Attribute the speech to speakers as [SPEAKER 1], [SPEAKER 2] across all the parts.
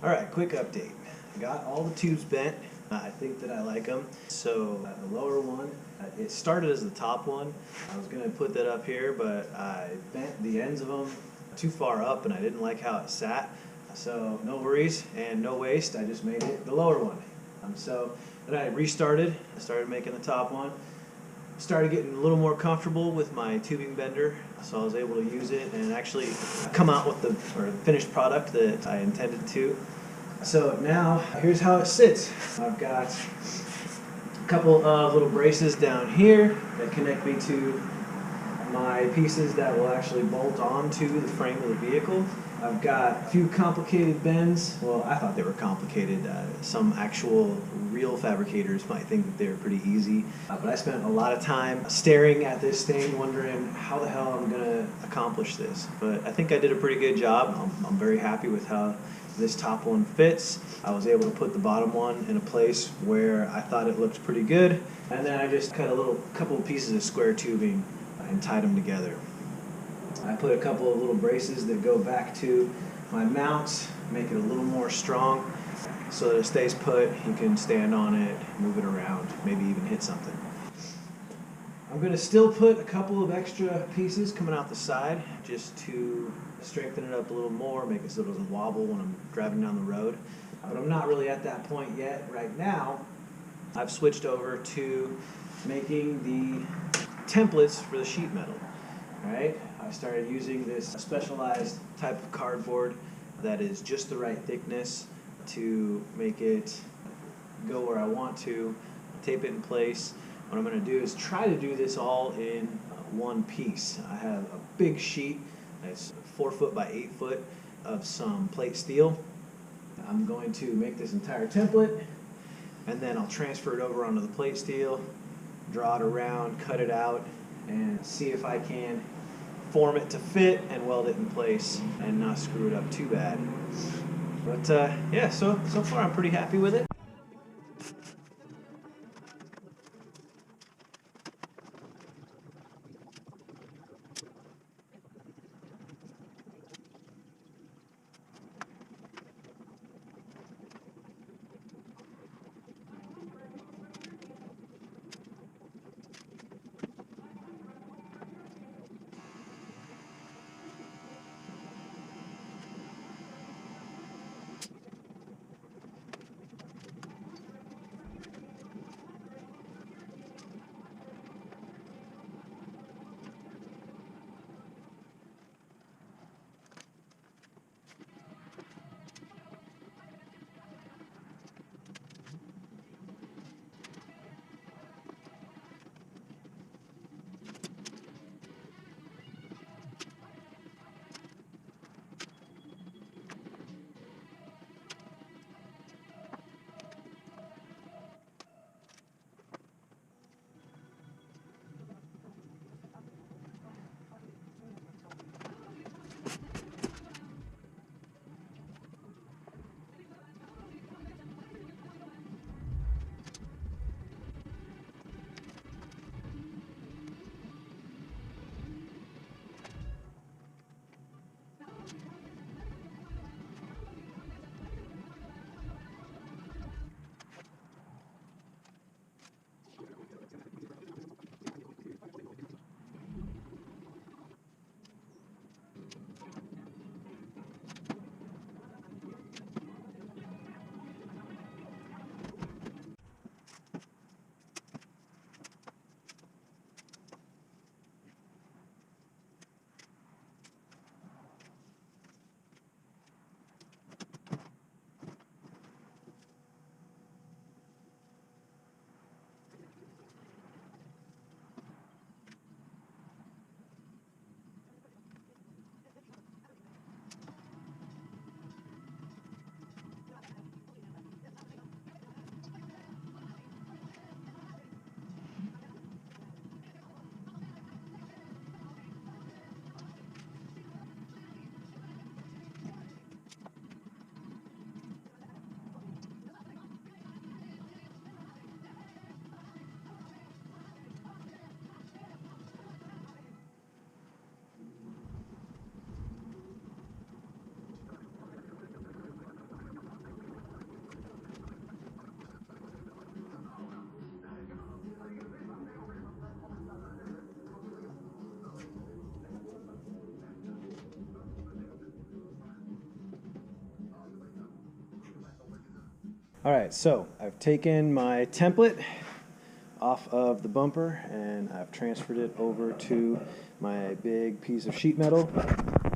[SPEAKER 1] Alright, quick update. I got all the tubes bent. I think that I like them. So the lower one, it started as the top one. I was going to put that up here, but I bent the ends of them too far up and I didn't like how it sat. So no worries and no waste. I just made it the lower one. So then I restarted. I started making the top one. Started getting a little more comfortable with my tubing bender, so I was able to use it and actually come out with the finished product that I intended to. So now here's how it sits. I've got a couple of little braces down here that connect me to my pieces that will actually bolt onto the frame of the vehicle. I've got a few complicated bends. Well, I thought they were complicated. Some actual real fabricators might think that they're pretty easy. But I spent a lot of time staring at this thing, wondering how the hell I'm going to accomplish this. But I think I did a pretty good job. I'm very happy with how this top one fits. I was able to put the bottom one in a place where I thought it looked pretty good. And then I just cut a couple of pieces of square tubing and tied them together. I put a couple of little braces that go back to my mounts, make it a little more strong so that it stays put. You can stand on it, move it around, maybe even hit something. I'm going to still put a couple of extra pieces coming out the side just to strengthen it up a little more, make it so it doesn't wobble when I'm driving down the road. But I'm not really at that point yet. Right now, I've switched over to making the templates for the sheet metal. Right? I started using this specialized type of cardboard that is just the right thickness to make it go where I want to, tape it in place. What I'm going to do is try to do this all in one piece. I have a big sheet that's 4 foot by 8 foot of some plate steel. I'm going to make this entire template and then I'll transfer it over onto the plate steel, draw it around, cut it out, and see if I can form it to fit and weld it in place and not screw it up too bad. But yeah, so far I'm pretty happy with it. All right, so I've taken my template off of the bumper and I've transferred it over to my big piece of sheet metal.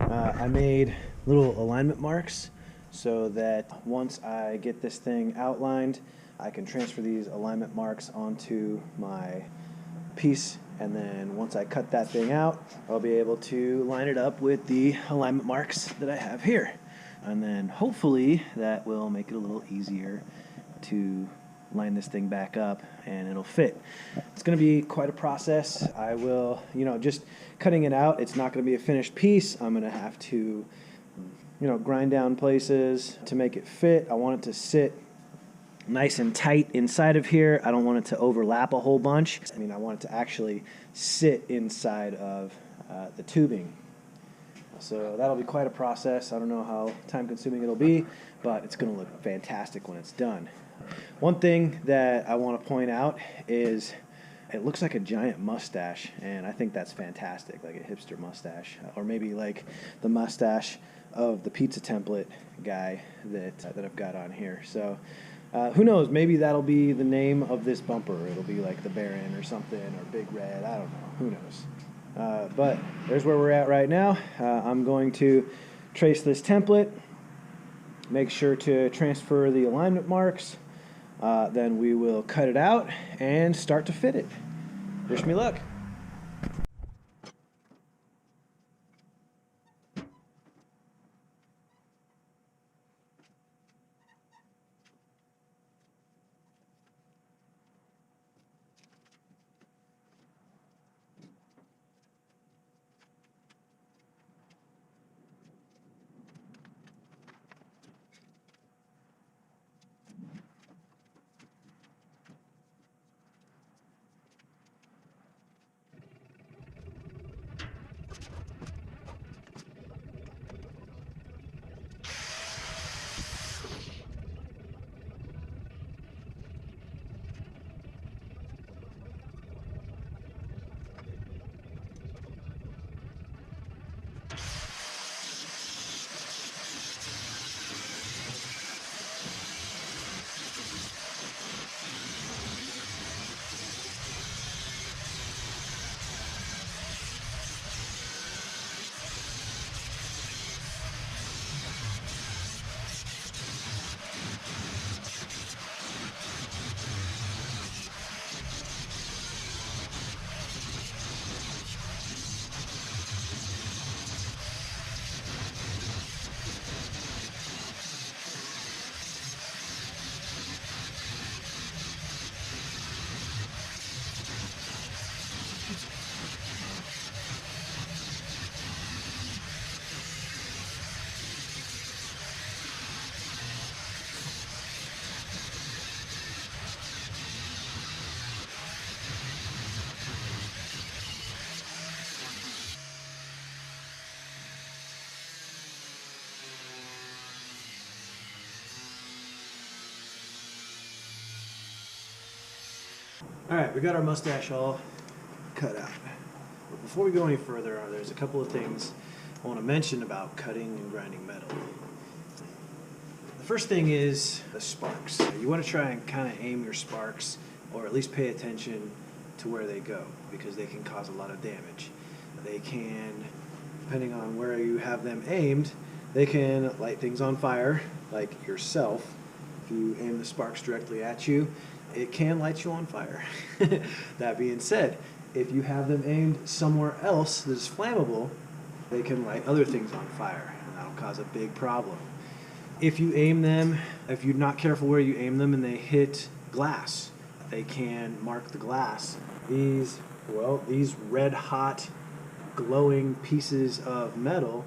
[SPEAKER 1] I made little alignment marks so that once I get this thing outlined, I can transfer these alignment marks onto my piece, and then once I cut that thing out, I'll be able to line it up with the alignment marks that I have here. And then hopefully that will make it a little easier to line this thing back up and it'll fit. It's going to be quite a process. I will, just cutting it out, it's not going to be a finished piece. I'm going to have to, grind down places to make it fit. I want it to sit nice and tight inside of here. I don't want it to overlap a whole bunch. I want it to actually sit inside of the tubing. So that'll be quite a process. I don't know how time consuming it'll be, but it's going to look fantastic when it's done. One thing that I want to point out is it looks like a giant mustache, and I think that's fantastic, like a hipster mustache, or maybe like the mustache of the pizza template guy that I've got on here. So who knows, maybe that'll be the name of this bumper. It'll be like the Baron or something, or Big Red, I don't know, who knows. But there's where we're at right now. I'm going to trace this template, make sure to transfer the alignment marks, then we will cut it out and start to fit it. Wish me luck. All right, we got our mustache all cut out. But before we go any further, there's a couple of things I want to mention about cutting and grinding metal. The first thing is the sparks. You want to try and kind of aim your sparks, or at least pay attention to where they go, because they can cause a lot of damage. They can, depending on where you have them aimed, they can light things on fire, like yourself. If you aim the sparks directly at you, it can light you on fire. That being said, if you have them aimed somewhere else that is flammable, they can light other things on fire, and that'll cause a big problem. If you aim them, if you're not careful where you aim them and they hit glass, they can mark the glass. These red hot glowing pieces of metal,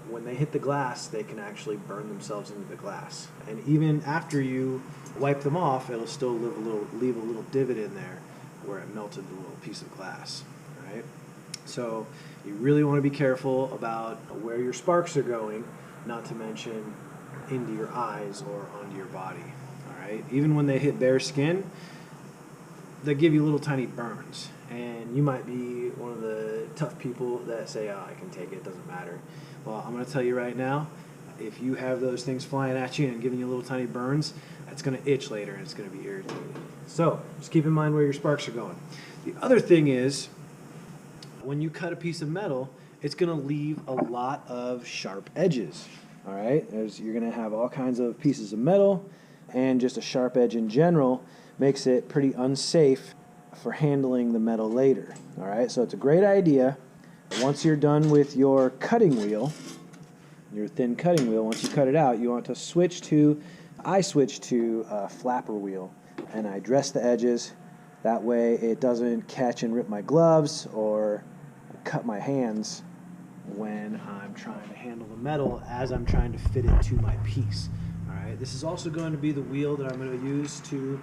[SPEAKER 1] when they hit the glass, they can actually burn themselves into the glass. And even after you wipe them off, it'll still leave a little divot in there where it melted the little piece of glass, right? So you really want to be careful about where your sparks are going, not to mention into your eyes or onto your body, all right? Even when they hit bare skin, they give you little tiny burns. And you might be one of the tough people that say, oh, I can take it, it doesn't matter. Well, I'm going to tell you right now, if you have those things flying at you and giving you little tiny burns, it's going to itch later and it's going to be irritating. So just keep in mind where your sparks are going. The other thing is, when you cut a piece of metal, it's going to leave a lot of sharp edges. All right, you're going to have all kinds of pieces of metal, and just a sharp edge in general makes it pretty unsafe for handling the metal later. All right, so it's a great idea. Once you're done with your cutting wheel, your thin cutting wheel, once you cut it out, you want to switch to, I switch to a flapper wheel, and I dress the edges. That way it doesn't catch and rip my gloves or cut my hands when I'm trying to handle the metal as I'm trying to fit it to my piece. All right, this is also going to be the wheel that I'm going to use to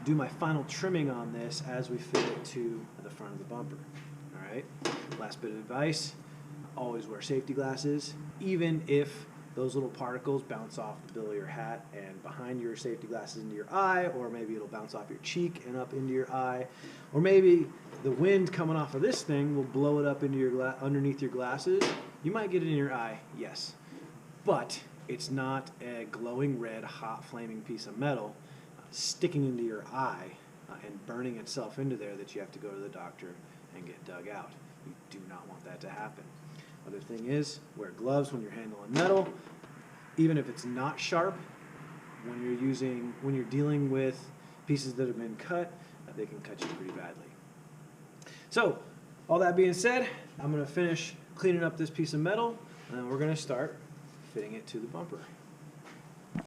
[SPEAKER 1] do my final trimming on this as we fit it to the front of the bumper. All right, last bit of advice, always wear safety glasses, even if those little particles bounce off the bill of your hat and behind your safety glasses into your eye, or maybe it'll bounce off your cheek and up into your eye, or maybe the wind coming off of this thing will blow it up into your underneath your glasses. You might get it in your eye, yes, but it's not a glowing red, hot, flaming piece of metal sticking into your eye and burning itself into there that you have to go to the doctor and get dug out. You do not want that to happen. Other thing is, wear gloves when you're handling metal. Even if it's not sharp, when you're dealing with pieces that have been cut, they can cut you pretty badly. So, all that being said, I'm going to finish cleaning up this piece of metal, and then we're going to start fitting it to the bumper.